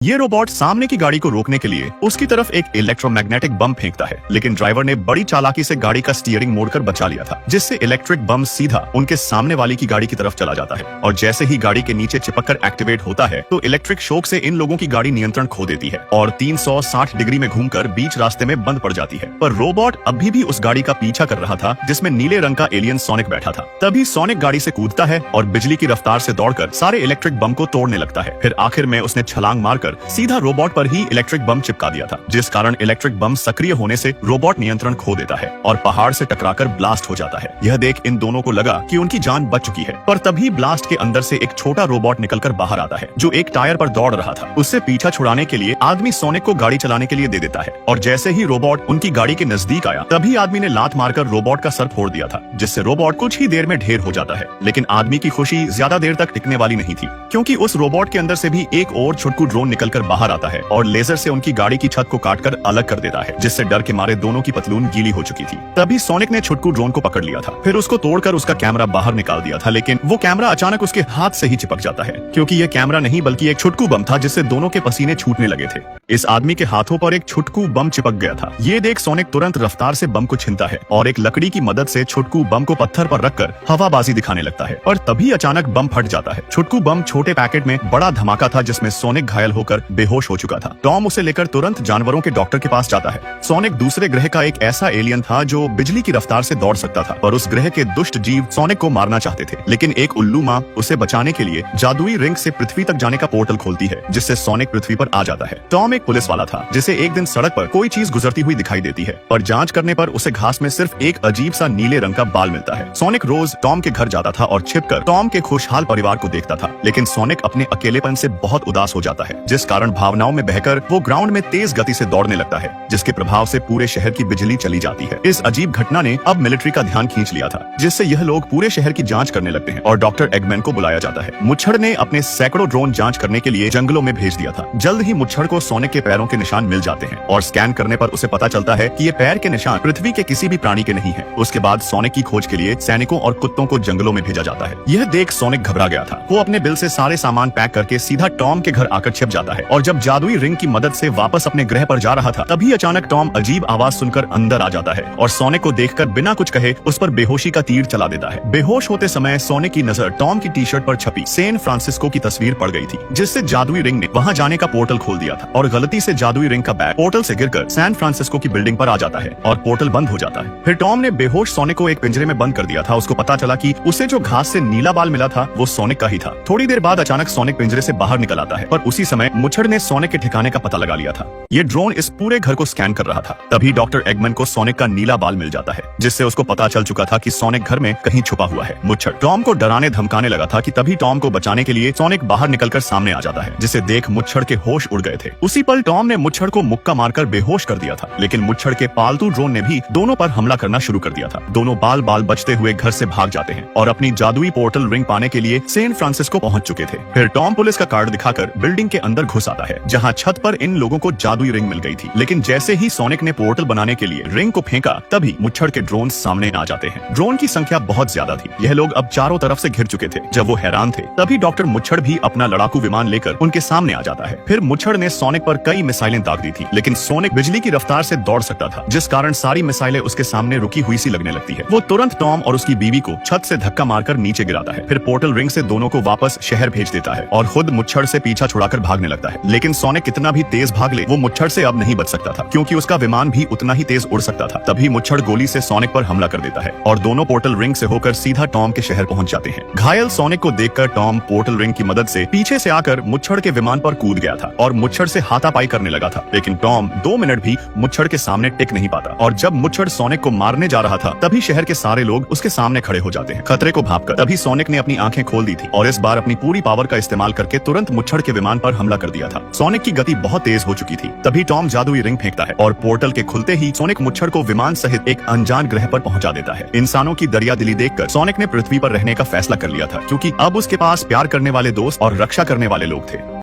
ये रोबोट सामने की गाड़ी को रोकने के लिए उसकी तरफ एक इलेक्ट्रोमैग्नेटिक बम फेंकता है, लेकिन ड्राइवर ने बड़ी चालाकी से गाड़ी का स्टीयरिंग मोड़कर बचा लिया था, जिससे इलेक्ट्रिक बम सीधा उनके सामने वाली की गाड़ी की तरफ चला जाता है। और जैसे ही गाड़ी के नीचे चिपककर एक्टिवेट होता है तो इलेक्ट्रिक शॉक से इन लोगों की गाड़ी नियंत्रण खो देती है और 360 डिग्री में घूमकर बीच रास्ते में बंद पड़ जाती है। पर रोबोट अभी भी उस गाड़ी का पीछा कर रहा था जिसमें नीले रंग का एलियन सोनिक बैठा था। तभी सोनिक गाड़ी से कूदता है और बिजली की रफ्तार से दौड़कर सारे इलेक्ट्रिक बम को तोड़ने लगता है। फिर आखिर में उसने छलांग मारकर सीधा रोबोट पर ही इलेक्ट्रिक बम चिपका दिया था, जिस कारण इलेक्ट्रिक बम सक्रिय होने से रोबोट नियंत्रण खो देता है और पहाड़ से टकराकर ब्लास्ट हो जाता है। यह देख इन दोनों को लगा कि उनकी जान बच चुकी है, पर तभी ब्लास्ट के अंदर से एक छोटा रोबोट निकलकर बाहर आता है जो एक टायर पर दौड़ रहा था। उससे पीछा छुड़ाने के लिए आदमी सोनिक को गाड़ी चलाने के लिए दे देता है और जैसे ही रोबोट उनकी गाड़ी के नजदीक आया तभी आदमी ने लात मारकर रोबोट का सर फोड़ दिया था, जिससे रोबोट कुछ ही देर में ढेर हो जाता है। लेकिन आदमी की खुशी ज्यादा देर तक टिकने वाली नहीं थी, क्योंकि उस रोबोट के अंदर से भी एक और छुटकू ड्रोन निकलकर बाहर आता है और लेजर से उनकी गाड़ी की छत को काटकर अलग कर देता है, जिससे डर के मारे दोनों की पतलून गीली हो चुकी थी। तभी सोनिक ने छुटकू ड्रोन को पकड़ लिया था, फिर उसको तोड़कर उसका कैमरा बाहर निकाल दिया था, लेकिन वो कैमरा अचानक उसके हाथ से ही चिपक जाता है, क्योंकि यह कैमरा नहीं बल्कि एक छुटकू बम था जिससे दोनों के पसीने छूटने लगे थे। इस आदमी के हाथों पर एक छुटकू बम चिपक गया था। ये देख सोनिक तुरंत रफ्तार से बम को छीनता है और एक लकड़ी की मदद से छुटकू बम को पत्थर पर रखकर हवाबाजी दिखाने लगता है, और तभी अचानक बम फट जाता है। छुटकू बम छोटे पैकेट में बड़ा धमाका था जिसमें सोनिक घायल होकर बेहोश हो चुका था। टॉम उसे लेकर तुरंत जानवरों के डॉक्टर के पास जाता है। सोनिक दूसरे ग्रह का एक ऐसा एलियन था जो बिजली की रफ्तार से दौड़ सकता था, पर उस ग्रह के दुष्ट जीव सोनिक को मारना चाहते थे। लेकिन एक उल्लू माँ उसे बचाने के लिए जादुई रिंग से पृथ्वी तक जाने का पोर्टल खोलती है, जिससे सोनिक पृथ्वी पर आ जाता है। टॉम एक पुलिस वाला था जिसे एक दिन सड़क पर कोई चीज गुजरती हुई दिखाई देती है, पर जांच करने पर उसे घास में सिर्फ एक अजीब सा नीले रंग का बाल मिलता है। सोनिक रोज टॉम के घर जाता था और छिपकर टॉम के खुशहाल परिवार को देखता था, लेकिन सोनिक अपने अकेलेपन से बहुत उदास हो जाता है, जिस कारण भावनाओं में बहकर वो ग्राउंड में तेज गति से दौड़ने लगता है, जिसके प्रभाव से पूरे शहर की बिजली चली जाती है। इस अजीब घटना ने अब मिलिट्री का ध्यान खींच लिया था, जिससे यह लोग पूरे शहर की जांच करने लगते हैं और डॉक्टर एगमैन को बुलाया जाता है। मुच्छड़ ने अपने सैकड़ों ड्रोन जांच करने के लिए जंगलों में भेज दिया था। जल्द ही मुच्छड़ को सोनिक के पैरों के निशान मिल जाते हैं और स्कैन करने पर उसे पता चलता है कि ये पैर के निशान पृथ्वी के किसी भी प्राणी के नहीं है। उसके बाद सोनिक की खोज के लिए सैनिकों और कुत्तों को जंगलों में भेजा जाता है। यह देख सोनिक घबरा गया था। वो अपने बिल से सारे सामान पैक करके सीधा टॉम के घर आकर छिप जाता है और जब जादुई रिंग की मदद से वापस अपने ग्रह पर जा रहा था तभी अचानक टॉम अजीब आवाज सुनकर अंदर आ जाता है और सोनिक को देखकर बिना कुछ कहे उस पर बेहोशी का तीर चला देता है। बेहोश होते समय सोनिक की नजर टॉम की टी शर्ट पर छपी सैन फ्रांसिस्को की तस्वीर पड़ गई थी, जिससे जादुई रिंग ने वहां जाने का पोर्टल खोल दिया था और गलती से जादुई रिंग का बैग पोर्टल से गिरकर सैन फ्रांसिस्को की बिल्डिंग पर आ जाता है और पोर्टल बंद हो जाता है। फिर टॉम ने बेहोश सोनिक को एक पिंजरे में बंद कर दिया था। उसको पता चला कि उसे जो घास से नीला बाल मिला था वो सोनिक का ही था। थोड़ी देर बाद अचानक सोनिक पिंजरे से बाहर निकल आता है, पर उसी समय मुच्छड़ ने सोनिक के ठिकाने का पता लगा लिया था। ये ड्रोन इस पूरे घर को स्कैन कर रहा था। तभी डॉक्टर एगमैन को सोनिक का नीला बाल मिल जाता है, जिससे उसको पता चल चुका था कि सोनिक घर में कहीं छुपा हुआ है। मुच्छड़ टॉम को डराने धमकाने लगा था कि तभी टॉम को बचाने के लिए सोनिक बाहर निकलकर सामने आ जाता है, जिसे देख मुच्छड़ के होश उड़ गए थे। उसी पल टॉम ने मुच्छड़ को मुक्का मारकर बेहोश कर दिया था, लेकिन मुच्छड़ के पालतू ड्रोन ने भी दोनों पर हमला करना शुरू कर दिया था। दोनों बाल बाल बचते हुए घर से भाग जाते हैं और अपनी जादुई पोर्टल रिंग पाने के लिए सैन फ्रांसिस्को पहुंच चुके थे। फिर टॉम पुलिस का कार्ड दिखाकर बिल्डिंग के अंदर घुस आता है, जहां छत पर इन लोगों को जादुई रिंग मिल गई थी। लेकिन जैसे ही सोनिक ने पोर्टल बनाने के लिए रिंग को फेंका तभी मुच्छड़ के ड्रोन सामने आ जाते हैं। ड्रोन की संख्या बहुत ज्यादा थी। यह लोग अब चारों तरफ से घिर चुके थे। जब वो हैरान थे तभी डॉक्टर मुच्छड़ भी अपना लड़ाकू विमान लेकर उनके सामने आ जाता है। फिर मुच्छड़ ने सोनिक पर कई मिसाइलें दाग दी थी, लेकिन सोनिक बिजली की रफ्तार से दौड़ सकता था, जिस कारण सारी मिसाइलें उसके सामने रुकी हुई सी लगने लगती है। वो तुरंत टॉम और उसकी बीवी को छत से धक्का मारकर नीचे गिराता है। फिर पोर्टल रिंग से दोनों को वापस शहर भेज देता है और खुद मुच्छड़ से पीछा छुड़ाकर भागने लगता है। लेकिन सोनिक कितना भी तेज भाग ले वो मुच्छड़ से अब नहीं बच सकता था, क्योंकि उसका विमान भी उतना ही तेज उड़ सकता था। तभी मुच्छड़ गोली से सोनिक पर हमला कर देता है और दोनों पोर्टल रिंग से होकर सीधा टॉम के शहर पहुंच जाते हैं। घायल सोनिक को देखकर टॉम पोर्टल रिंग की मदद से पीछे से आकर मुच्छड़ के विमान पर कूद गया था और मुच्छड़ से हाथापाई करने लगा था। लेकिन टॉम 2 मिनट भी मुच्छड़ के सामने टिक नहीं पाता और जब मुच्छड़ सोनिक को मारने जा रहा था तभी शहर के सारे लोग उसके सामने खड़े हो जाते हैं। खतरे को भांपकर तभी सोनिक ने अपनी आंखें खोल दी थी और इस बार अपनी पूरी पावर का इस्तेमाल करके तुरंत मुच्छड़ के विमान पर हमला कर दिया था। सोनिक की गति बहुत तेज हो चुकी थी। तभी टॉम जादुई रिंग फेंकता है और पोर्टल के खुलते ही सोनिक मुच्छड़ को विमान सहित एक अनजान ग्रह पर पहुंचा देता है। इंसानों की दरियादिली देखकर सोनिक ने पृथ्वी पर रहने का फैसला कर लिया था, क्योंकि अब उसके पास प्यार करने वाले दोस्त और रक्षा करने वाले लोग थे।